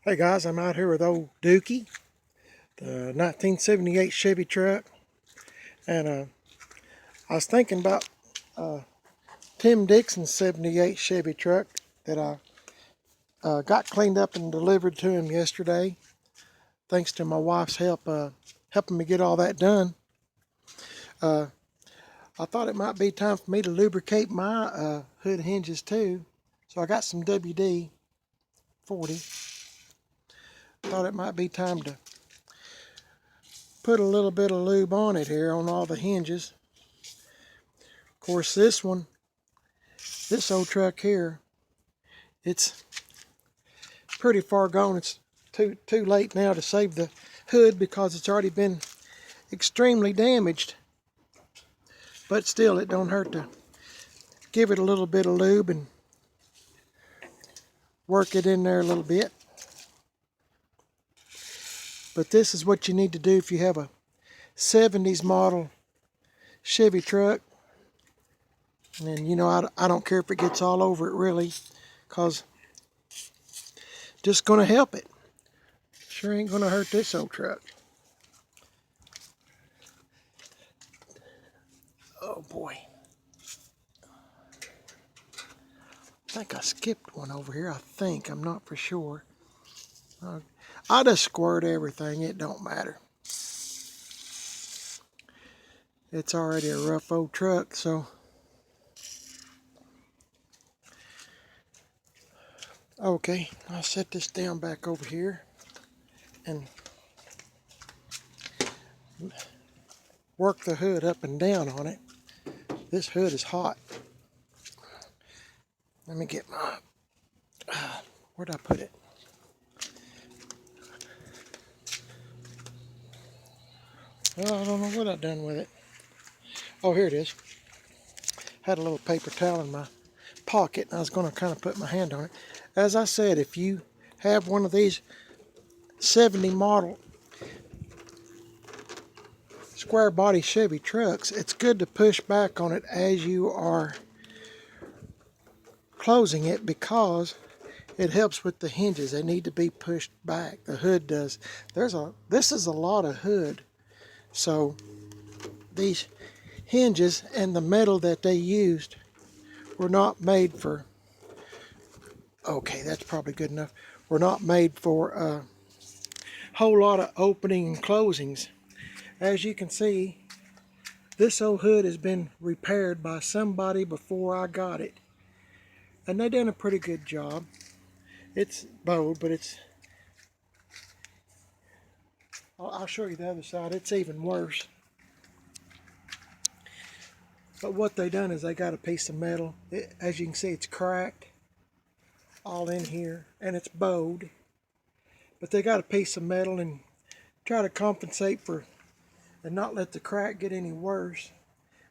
Hey guys, I'm out here with old Dookie, the 1978 Chevy truck, and I was thinking about Tim Dixon's 78 Chevy truck that I got cleaned up and delivered to him yesterday, thanks to my wife's help helping me get all that done. I thought it might be time for me to lubricate my hood hinges too, so I got some WD-40. Thought it might be time to put a little bit of lube on it here on all the hinges. Of course, this old truck here, it's pretty far gone. It's too late now to save the hood because it's already been extremely damaged. But still, it don't hurt to give it a little bit of lube and work it in there a little bit. But this is what you need to do if you have a 70s model Chevy truck. And you know, I don't care if it gets all over it really, because just gonna help it. Sure ain't gonna hurt this old truck. Oh boy. I think I skipped one over here. I'm not for sure. I just squirt everything, it don't matter. It's already a rough old truck, so. Okay, I'll set this down back over here and work the hood up and down on it. This hood is hot. Let me get my, where'd I put it? Well, I don't know what I've done with it. Oh, here it is. Had a little paper towel in my pocket and I was going to kind of put my hand on it. As I said, if you have one of these 70 model square body Chevy trucks, it's good to push back on it as you are closing it because it helps with the hinges. They need to be pushed back. The hood does. This is a lot of hood. So these hinges and the metal that they used were not made for, okay, that's probably good enough. Were not made for a whole lot of opening and closings. As you can see, this old hood has been repaired by somebody before I got it. And they done a pretty good job. It's bowed, but I'll show you the other side. It's even worse. But what they done is they got a piece of metal. As you can see, it's cracked all in here, and it's bowed. But they got a piece of metal and try to compensate for and not let the crack get any worse.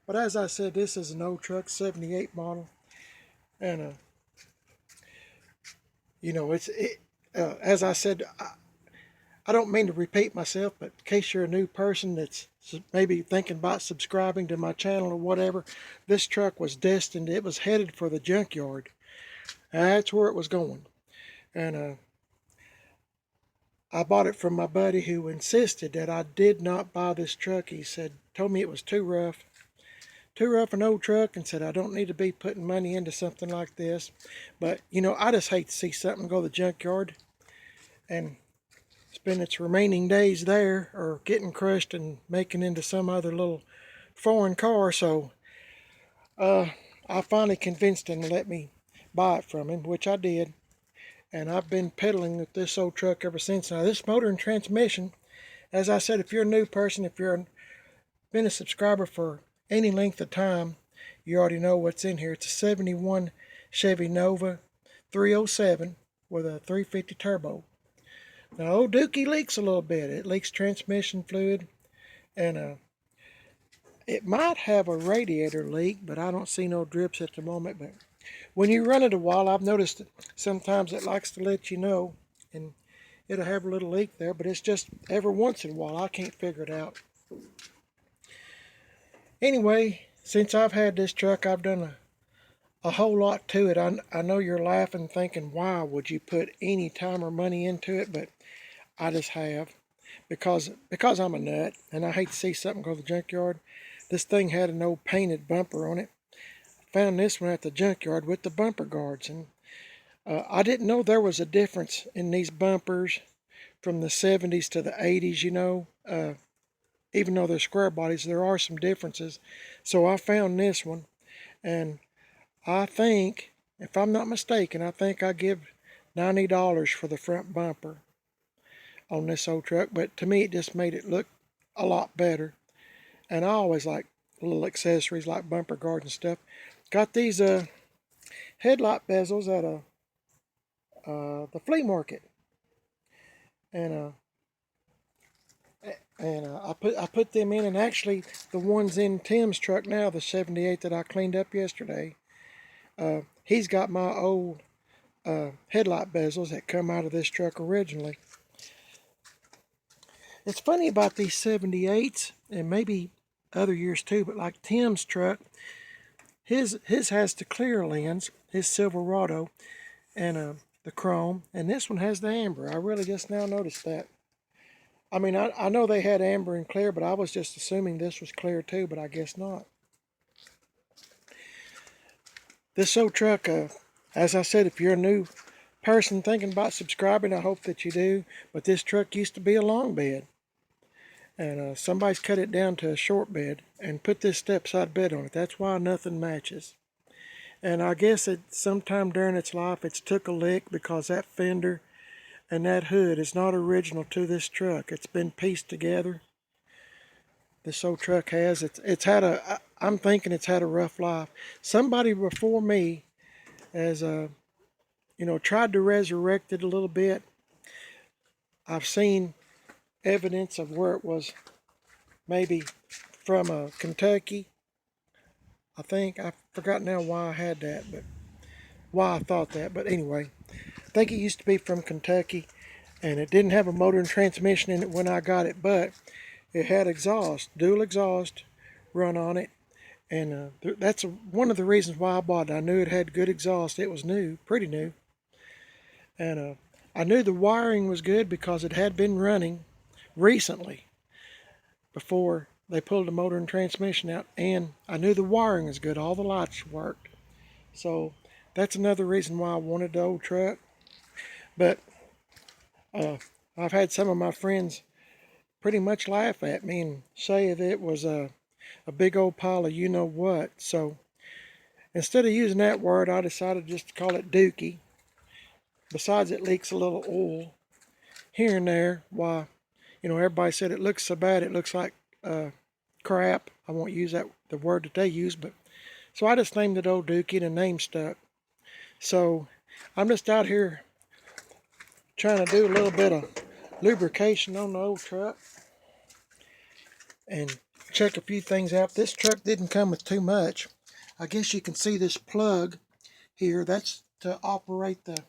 But as I said, this is an old truck, 78 model, and you know, as I said, I don't mean to repeat myself, but in case you're a new person that's maybe thinking about subscribing to my channel or whatever, this truck was destined, it was headed for the junkyard. That's where it was going. And I bought it from my buddy who insisted that I did not buy this truck. He told me it was too rough an old truck, and said I don't need to be putting money into something like this. But you know, I just hate to see something go to the junkyard and spend its remaining days there or getting crushed and making into some other little foreign car. So I finally convinced him to let me buy it from him, which I did. And I've been pedaling with this old truck ever since. Now this motor and transmission, as I said, if you're a new person, if you've been a subscriber for any length of time, you already know what's in here. It's a 71 Chevy Nova 307 with a 350 turbo. Now old Dookie leaks a little bit. It leaks transmission fluid, and it might have a radiator leak, but I don't see no drips at the moment. But when you run it a while, I've noticed that sometimes it likes to let you know, and it'll have a little leak there, but it's just every once in a while. I can't figure it out. Anyway, since I've had this truck, I've done a whole lot to it. I know you're laughing thinking, why would you put any time or money into it? But I just have. Because I'm a nut and I hate to see something go to the junkyard. This thing had an old painted bumper on it. Found this one at the junkyard with the bumper guards, and I didn't know there was a difference in these bumpers from the 70s to the 80s, you know. Even though they're square bodies, there are some differences. So I found this one, and I think, if I'm not mistaken, I think I give $90 for the front bumper on this old truck. But to me, it just made it look a lot better. And I always like little accessories like bumper guards and stuff. Got these headlight bezels at the flea market, and I put them in, and actually the ones in Tim's truck now, the 78 that I cleaned up yesterday, he's got my old headlight bezels that come out of this truck originally. It's funny about these 78s, and maybe other years too, but like Tim's truck, his has the clear lens, his Silverado, and the chrome, and this one has the amber. I really just now noticed that. I mean, I know they had amber and clear, but I was just assuming this was clear too, but I guess not. This old truck, as I said, if you're a new person thinking about subscribing, I hope that you do. But this truck used to be a long bed, and somebody's cut it down to a short bed and put this step-side bed on it. That's why nothing matches. And I guess it sometime during its life it's took a lick, because that fender and that hood is not original to this truck. It's been pieced together. This old truck has. It's had a. I'm thinking it's had a rough life. Somebody before me has tried to resurrect it a little bit. I've seen evidence of where it was maybe from Kentucky. I think I forgot now why I had that, but why I thought that. But anyway, I think it used to be from Kentucky, and it didn't have a motor and transmission in it when I got it, but it had exhaust, dual exhaust run on it, and that's one of the reasons why I bought it. I knew it had good exhaust. It was new, pretty new, and I knew the wiring was good because it had been running recently before they pulled the motor and transmission out, and I knew the wiring was good. All the lights worked. So that's another reason why I wanted the old truck. But I've had some of my friends pretty much laugh at me and say that it was a big old pile of you know what. So instead of using that word, I decided just to call it Dookie. Besides, it leaks a little oil here and there. Why, everybody said it looks so bad, it looks like crap. I won't use the word that they use, but so I just named it Old Dookie, and the name stuck. So I'm just out here trying to do a little bit of lubrication on the old truck and check a few things out. This truck didn't come with too much. I guess you can see this plug here. That's to operate the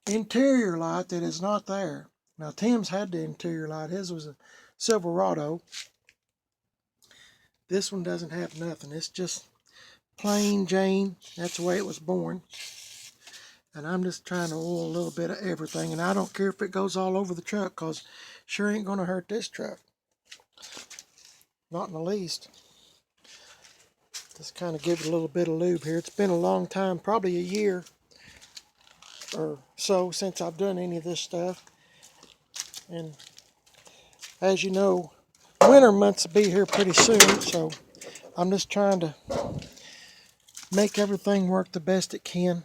interior light that is not there. Now Tim's had the interior light. His was a Silverado. This one doesn't have nothing. It's just plain Jane. That's the way it was born. And I'm just trying to oil a little bit of everything. And I don't care if it goes all over the truck, because sure ain't going to hurt this truck. Not in the least. Just kind of give it a little bit of lube here. It's been a long time, probably a year or so since I've done any of this stuff. And as you know, winter months will be here pretty soon. So I'm just trying to make everything work the best it can.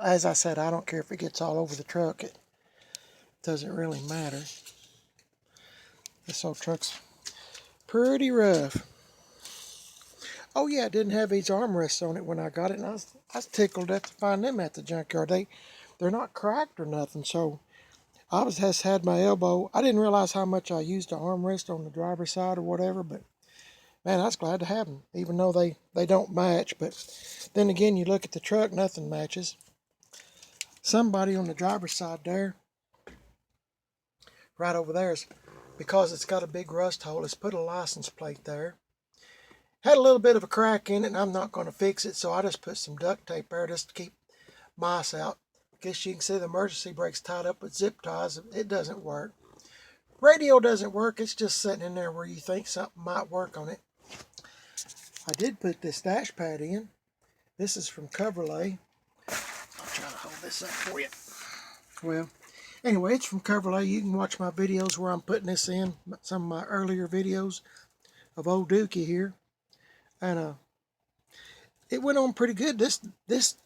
As I said, I don't care if it gets all over the truck. It doesn't really matter. This old truck's pretty rough. Oh yeah, it didn't have these armrests on it when I got it, and I was tickled to find them at the junkyard. They're not cracked or nothing, so I was just had my elbow. I didn't realize how much I used the armrest on the driver's side or whatever, but man, I was glad to have them, even though they don't match. But then again, you look at the truck, nothing matches. Somebody on the driver's side there, right over there, is because it's got a big rust hole. Let's put a license plate there. Had a little bit of a crack in it, and I'm not going to fix it, so I just put some duct tape there just to keep mice out. Guess you can see the emergency brake's tied up with zip ties. It doesn't work. Radio doesn't work. It's just sitting in there where you think something might work on it. I did put this dash pad in. This is from Coverlay. I'll try to hold this up for you. Well, anyway, it's from Coverlay. You can watch my videos where I'm putting this in. Some of my earlier videos of old Dookie here. And it went on pretty good. This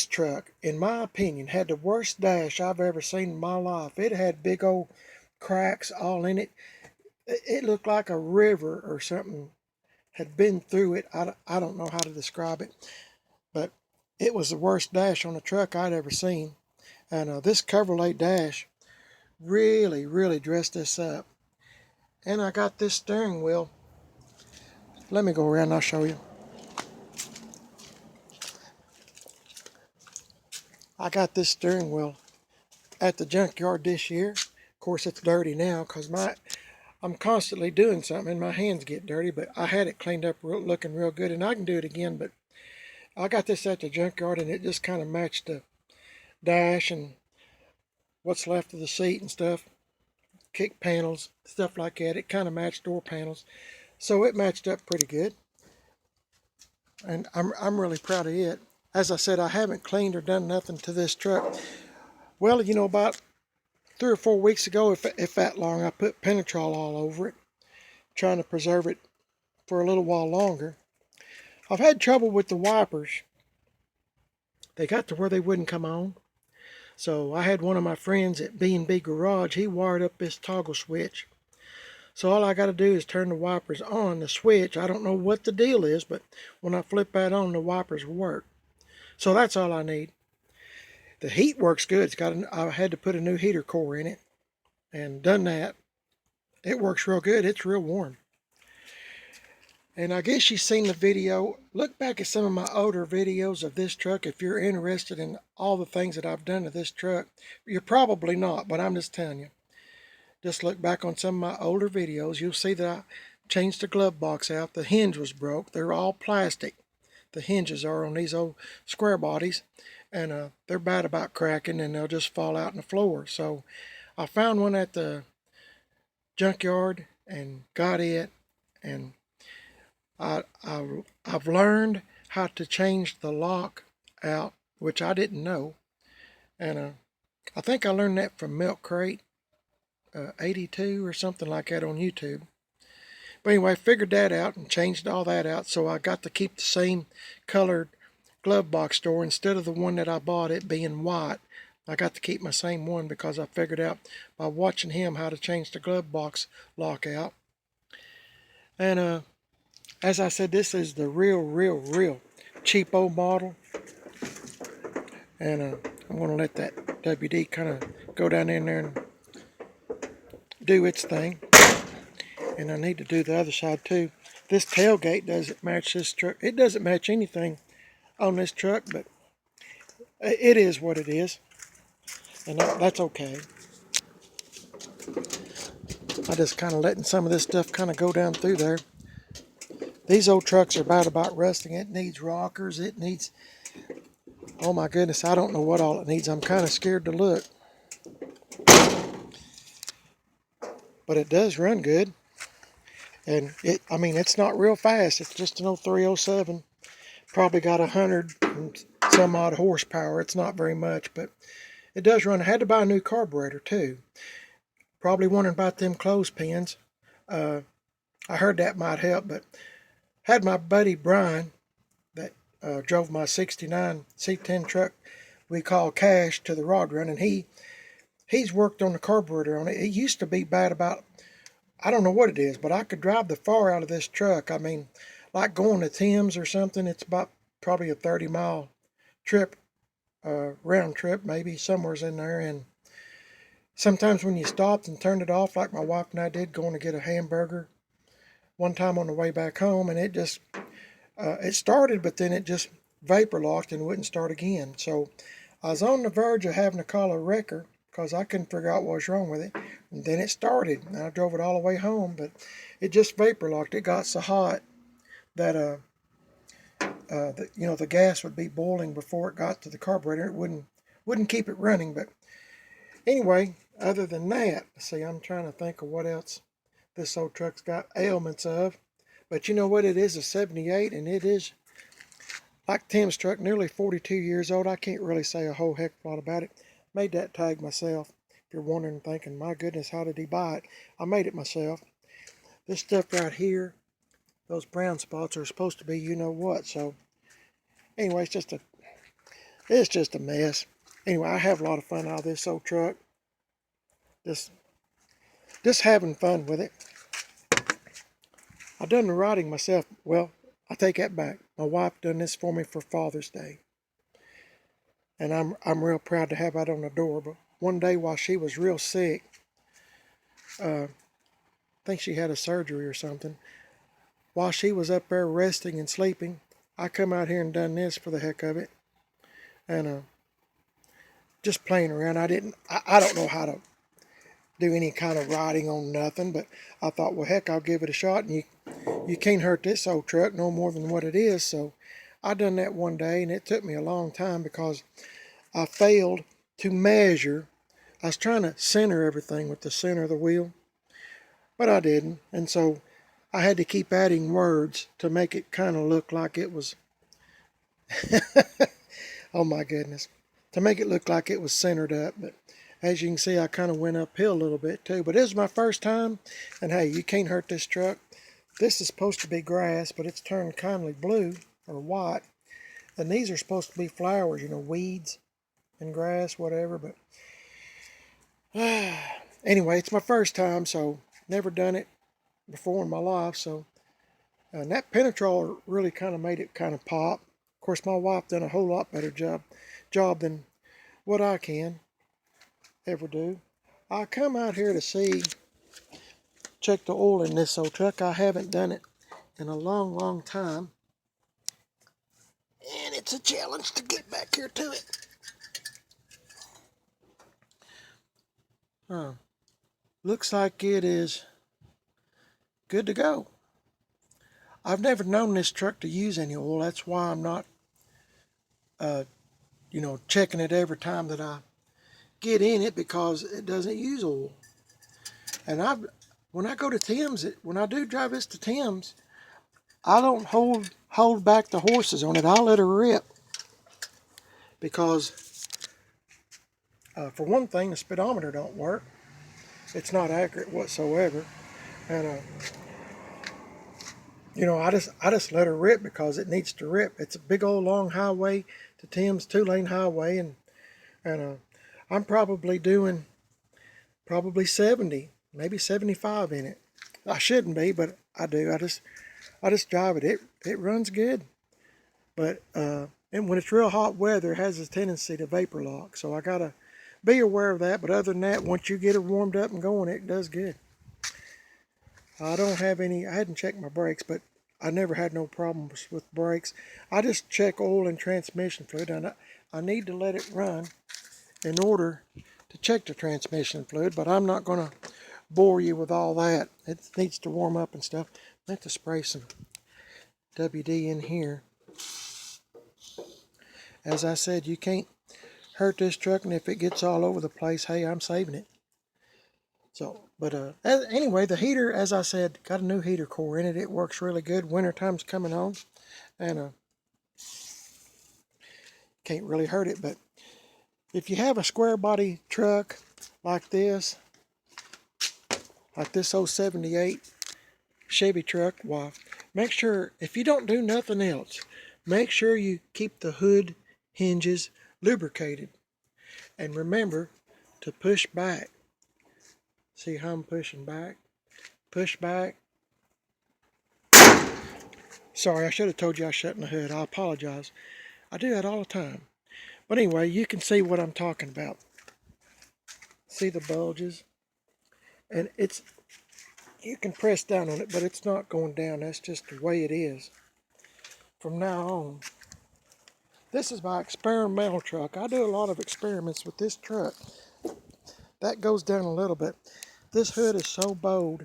truck, in my opinion, had the worst dash I've ever seen in my life. It had big old cracks all in it. It looked like a river or something had been through it. I don't know how to describe it, but it was the worst dash on a truck I'd ever seen. And this Coverlay dash really, really dressed this up. And I got this steering wheel. Let me go around and I'll show you. I got this steering wheel at the junkyard this year. Of course, it's dirty now because I'm constantly doing something and my hands get dirty, but I had it cleaned up looking real good, and I can do it again. But I got this at the junkyard, and it just kind of matched the dash and what's left of the seat and stuff, kick panels, stuff like that. It kind of matched door panels, so it matched up pretty good, and I'm really proud of it. As I said, I haven't cleaned or done nothing to this truck. Well, you know, about 3 or 4 weeks ago, if that long, I put Penetrol all over it, trying to preserve it for a little while longer. I've had trouble with the wipers. They got to where they wouldn't come on. So I had one of my friends at B&B Garage, he wired up this toggle switch. So all I got to do is turn the wipers on, the switch. I don't know what the deal is, but when I flip that on, the wipers work. So that's all I need. The heat works good. I had to put a new heater core in it and done that. It works real good. It's real warm. And I guess you've seen the video. Look back at some of my older videos of this truck if you're interested in all the things that I've done to this truck. You're probably not, but I'm just telling you. Just look back on some of my older videos. You'll see that I changed the glove box out. The hinge was broke. They're all plastic. The hinges are on these old square bodies, and they're bad about cracking, and they'll just fall out on the floor. So I found one at the junkyard and got it, and I've learned how to change the lock out, which I didn't know, and I think I learned that from Milk Crate 82 or something like that on YouTube. But anyway, I figured that out and changed all that out, so I got to keep the same colored glove box door instead of the one that I bought, it being white. I got to keep my same one because I figured out by watching him how to change the glove box lock out. And as I said, this is the real cheapo model. And I'm going to let that WD kind of go down in there and do its thing. And I need to do the other side too. This tailgate doesn't match this truck. It doesn't match anything on this truck, but it is what it is. And that's okay. I just kind of letting some of this stuff kind of go down through there. These old trucks are bad about rusting. It needs rockers. It needs, oh my goodness, I don't know what all it needs. I'm kind of scared to look. But it does run good. And I mean, it's not real fast. It's just an old 307. Probably got 100 and some odd horsepower. It's not very much, but it does run. I had to buy a new carburetor too. Probably wondering about them clothespins. I heard that might help, but had my buddy Brian that drove my 69 C10 truck we call Cash to the rod run, and he's worked on the carburetor on it. It used to be bad about, I don't know what it is, but I could drive the far out of this truck. I mean, like going to Tim's or something, it's about probably a 30-mile trip, round trip, maybe somewhere's in there. And sometimes when you stopped and turned it off, like my wife and I did, going to get a hamburger one time on the way back home, and it just, it started, but then it just vapor locked and wouldn't start again. So I was on the verge of having to call a wrecker because I couldn't figure out what was wrong with it. And then it started, and I drove it all the way home, but it just vapor locked. It got so hot that the gas would be boiling before it got to the carburetor. It wouldn't keep it running. But anyway, other than that, see, I'm trying to think of what else this old truck's got ailments of. But you know what? It is a 78, and it is, like Tim's truck, nearly 42 years old. I can't really say a whole heck of a lot about it. Made that tag myself. If you're wondering, thinking, my goodness, how did he buy it? I made it myself. This stuff right here, those brown spots are supposed to be you know what. So anyway, it's just a mess. Anyway, I have a lot of fun out of this old truck. Just having fun with it. I done the riding myself. Well, I take that back. My wife done this for me for Father's Day. And I'm real proud to have that on the door. But one day while she was real sick, I think she had a surgery or something. While she was up there resting and sleeping, I come out here and done this for the heck of it. And just playing around. I don't know how to do any kind of riding on nothing, but I thought, well, heck, I'll give it a shot. And you can't hurt this old truck no more than what it is. So I done that one day, and it took me a long time because I failed to measure. I was trying to center everything with the center of the wheel, but I didn't. And so I had to keep adding words to make it kind of look like it was, oh my goodness, to make it look like it was centered up. But as you can see, I kind of went uphill a little bit too. But it was my first time, and hey, you can't hurt this truck. This is supposed to be grass, but it's turned kindly blue or white. And these are supposed to be flowers, weeds and grass, whatever. But anyway, it's my first time, so never done it before in my life. So and that penetrol really kind of made it kind of pop. Of course, my wife done a whole lot better job than what I can ever do. I come out here to check the oil in this old truck. I haven't done it in a long, long time. And it's a challenge to get back here to it. Looks like it is good to go. I've never known this truck to use any oil. That's why I'm not, checking it every time that I get in it, because it doesn't use oil. And when I go to Tim's, when I do drive this to Tim's, I don't hold back the horses on it. I let her rip, because for one thing, the speedometer don't work. It's not accurate whatsoever, and I just let her rip because it needs to rip. It's a big old long highway to Tim's, 2-lane highway, and I'm probably doing 70, maybe 75 in it. I shouldn't be, but I do. I just drive it. It runs good, but and when it's real hot weather, it has a tendency to vapor lock. So I gotta be aware of that. But other than that, once you get it warmed up and going, it does good. I don't have any. I hadn't checked my brakes, but I never had no problems with brakes. I just check oil and transmission fluid, and I need to let it run in order to check the transmission fluid. But I'm not gonna bore you with all that. It needs to warm up and stuff. I have to spray some WD in here. As I said, you can't hurt this truck, and if it gets all over the place, hey, I'm saving it. So, but anyway, the heater, as I said, got a new heater core in it. It works really good. Winter time's coming on, and can't really hurt it. But if you have a square body truck like this old 78 Chevy truck, why, make sure, if you don't do nothing else, make sure you keep the hood hinges lubricated. And remember to push back. See how I'm pushing back? Push back. Sorry, I should have told you I was shutting the hood. I apologize. I do that all the time. But anyway, you can see what I'm talking about. See the bulges? And you can press down on it, but it's not going down. That's just the way it is from now on. This is my experimental truck. I do a lot of experiments with this truck. that goes down a little bit. This hood is so bold,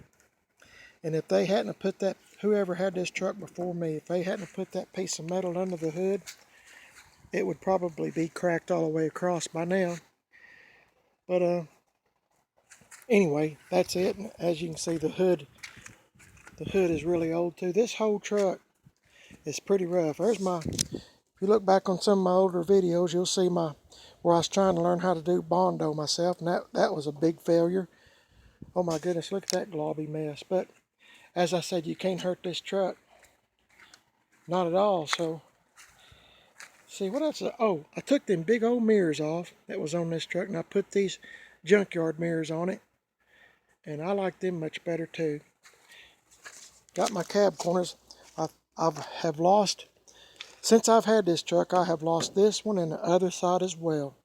and if they hadn't have put that, whoever had this truck before me, if they hadn't have put that piece of metal under the hood, it would probably be cracked all the way across by now. But anyway, that's it. And as you can see, the hood is really old too. This whole truck is pretty rough. There's my, if you look back on some of my older videos, you'll see where I was trying to learn how to do Bondo myself, and that was a big failure. Oh my goodness, look at that globby mess. But as I said, you can't hurt this truck. Not at all. So, see what else? Oh, I took them big old mirrors off that was on this truck, and I put these junkyard mirrors on it. And I like them much better too. Got my cab corners. I have lost, since I've had this truck, I have lost this one and the other side as well.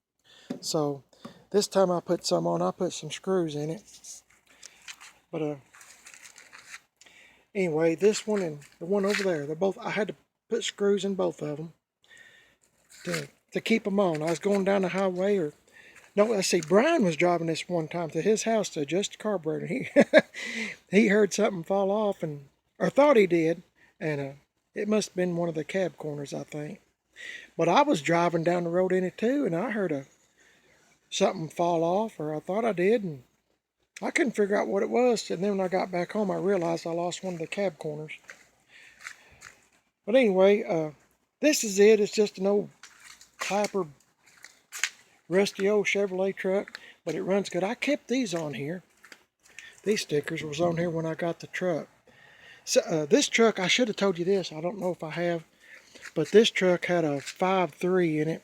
So this time I put some on. I put some screws in it. But anyway, this one and the one over there, they're both, I had to put screws in both of them to keep them on. I was going down the highway, or no, let's see, Brian was driving this one time to his house to adjust the carburetor. He heard something fall off, or thought he did, and it must have been one of the cab corners, I think. But I was driving down the road in it too, and I heard something fall off, or I thought I did, and I couldn't figure out what it was. And then when I got back home, I realized I lost one of the cab corners. But anyway, this is it. It's just an old clapper, rusty old Chevrolet truck, but it runs good. I kept these on here. These stickers was on here when I got the truck. So this truck, I should have told you this. I don't know if I have, but this truck had a 5.3 in it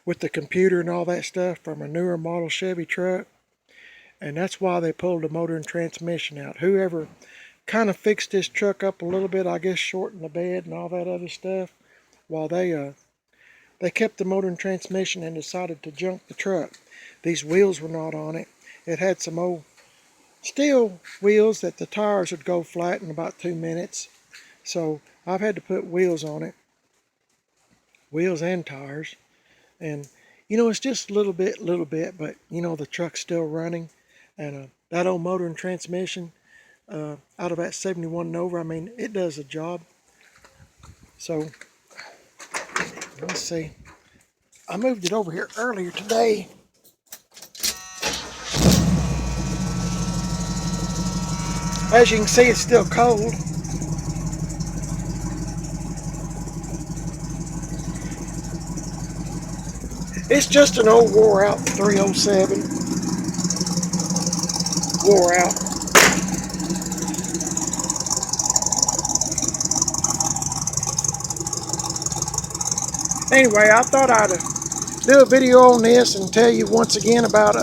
with the computer and all that stuff from a newer model Chevy truck. And that's why they pulled the motor and transmission out. Whoever kind of fixed this truck up a little bit, I guess shortened the bed and all that other stuff, while they kept the motor and transmission and decided to junk the truck. These wheels were not on it. It had some old steel wheels that the tires would go flat in about 2 minutes. So I've had to put wheels on it. Wheels and tires. And you know, it's just a little bit, but you know, the truck's still running. And that old motor and transmission out of that 71 Nova, I mean, it does a job. So let's see. I moved it over here earlier today. As you can see, it's still cold. It's just an old wore out 307. Wore out. Anyway, I thought I'd do a video on this and tell you once again about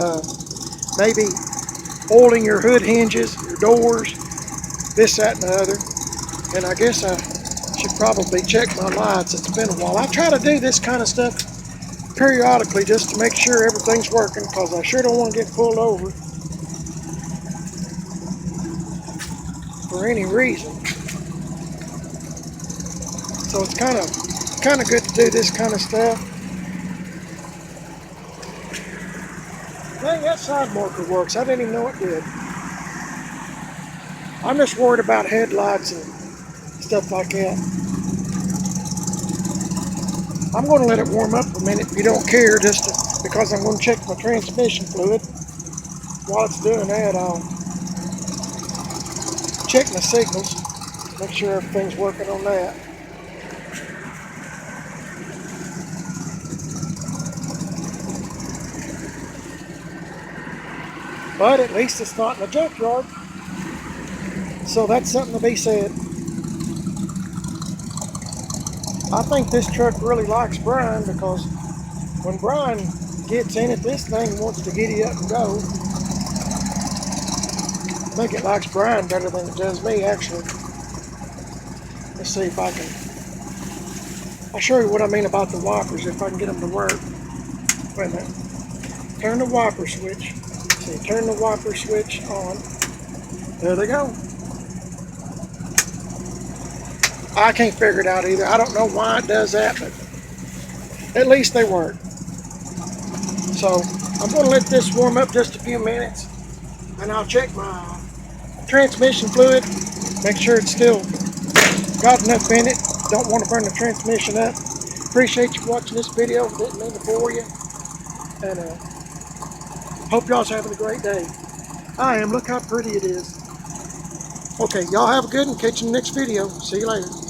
maybe oiling your hood hinges, your doors, this, that, and the other. And I guess I should probably check my lights. It's been a while. I try to do this kind of stuff periodically just to make sure everything's working, because I sure don't want to get pulled over for any reason. So it's kind of good to do this kind of stuff. Dang, that side marker works. I didn't even know it did. I'm just worried about headlights and stuff like that. I'm going to let it warm up a minute if you don't care, because I'm going to check my transmission fluid. While it's doing that, I'll check my signals, make sure everything's working on that. But at least it's not in a junkyard. So that's something to be said. I think this truck really likes Brian, because when Brian gets in it, this thing wants to giddy up and go. I think it likes Brian better than it does me, actually. Let's see if I can. I'll show you what I mean about the wipers, if I can get them to work. Wait a minute. Turn the wiper switch. See, turn the wiper switch on. There they go. I can't figure it out either. I don't know why it does that, but at least they work. So I'm going to let this warm up just a few minutes, and I'll check my transmission fluid, make sure it's still got enough in it. Don't want to burn the transmission up. Appreciate you watching this video. Didn't mean to bore you. And hope y'all's having a great day. I am. Look how pretty it is. Okay, y'all have a good one. Catch you in the next video. See you later.